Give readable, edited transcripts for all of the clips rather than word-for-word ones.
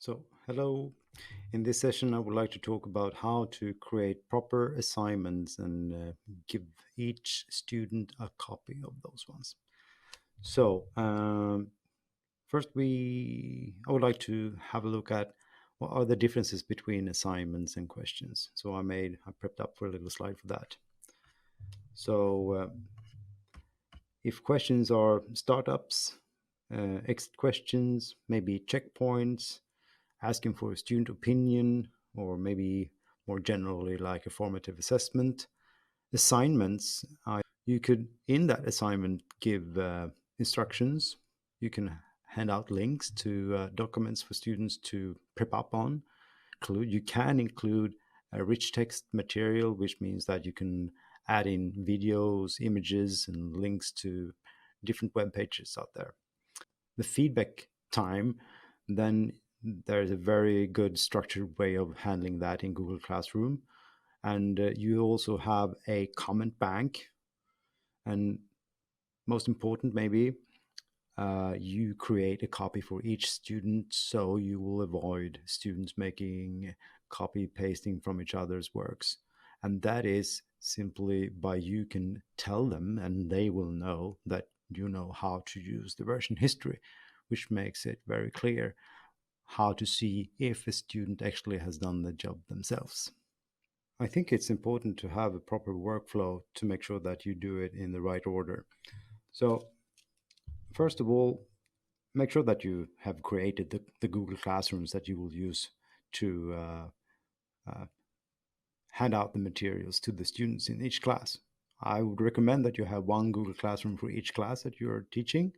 So, hello. In this session, I would like to talk about how to create proper assignments and give each student a copy of those ones. So, first, I would like to have a look at what are the differences between assignments and questions. So, I prepped up for a little slide for that. So, if questions are startups, exit questions, maybe checkpoints, asking for a student opinion, or maybe more generally like a formative assessment. Assignments, you could, in that assignment, give instructions. You can hand out links to documents for students to prep up on. You can include a rich text material, which means that you can add in videos, images, and links to different web pages out there. The feedback time, then there's a very good structured way of handling that in Google Classroom. And you also have a comment bank. And most important, maybe, you create a copy for each student, so you will avoid students making copy pasting from each other's works. And that is simply by you can tell them and they will know that you know how to use the version history, which makes it very clear how to see if a student actually has done the job themselves. I think it's important to have a proper workflow to make sure that you do it in the right order. So, first of all, make sure that you have created the Google Classrooms that you will use to uh, hand out the materials to the students in each class. I would recommend that you have one Google Classroom for each class that you're teaching.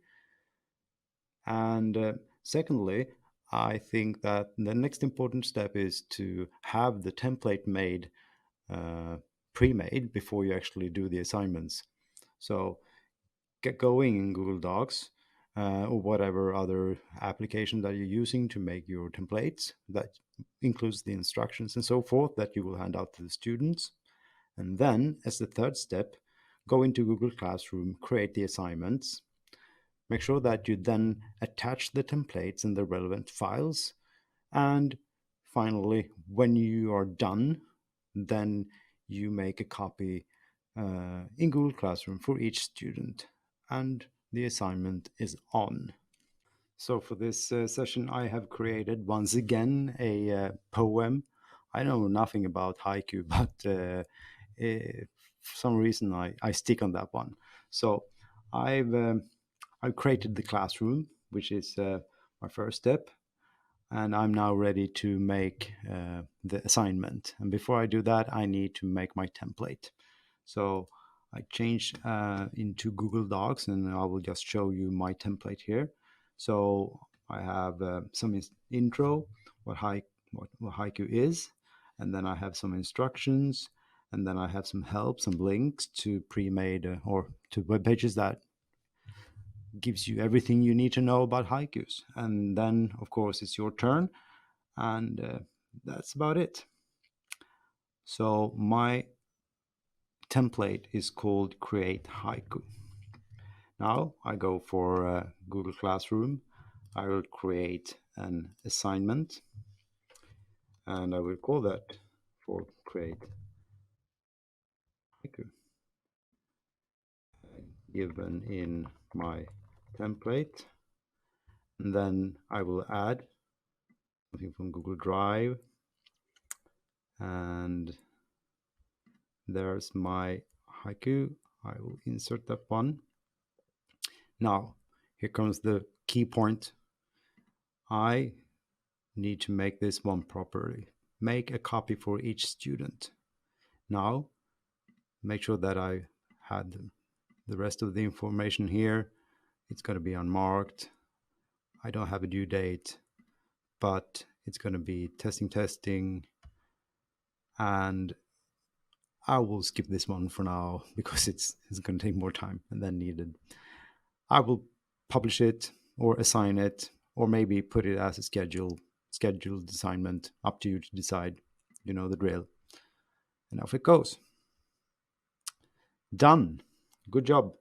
And secondly, I think that the next important step is to have the template made, uh, pre-made before you actually do the assignments. So get going in Google Docs or whatever other application that you're using to make your templates that includes the instructions and so forth that you will hand out to the students. And then, as the third step, go into Google Classroom, create the assignments. Make sure that you then attach the templates and the relevant files. And finally, when you are done, then you make a copy in Google Classroom for each student, and the assignment is on. So for this session, I have created once again a poem. I know nothing about haiku, but for some reason I stick on that one. So I've um, I've created the classroom, which is my first step, and I'm now ready to make the assignment. And before I do that, I need to make my template. So I change into Google Docs, and I will just show you my template here. So I have some intro, what haiku is, and then I have some instructions, and then I have some help, some links to pre-made or to web pages that gives you everything you need to know about haikus. And then, of course, it's your turn, and that's about it. So my template is called Create Haiku. Now I go for Google Classroom. I will create an assignment, and I will call that for Create Haiku. Given in my template, and then I will add something from Google Drive, and there's my haiku. I will insert that one. Now, here comes the key point. I need to make this one properly. Make a copy for each student. Now, make sure that I had the rest of the information here. It's going to be unmarked. I don't have a due date, but it's going to be testing, and I will skip this one for now because it's going to take more time than needed. I will publish it or assign it, or maybe put it as a scheduled assignment. Up to you to decide. You know the drill. And off it goes. Done. Good job.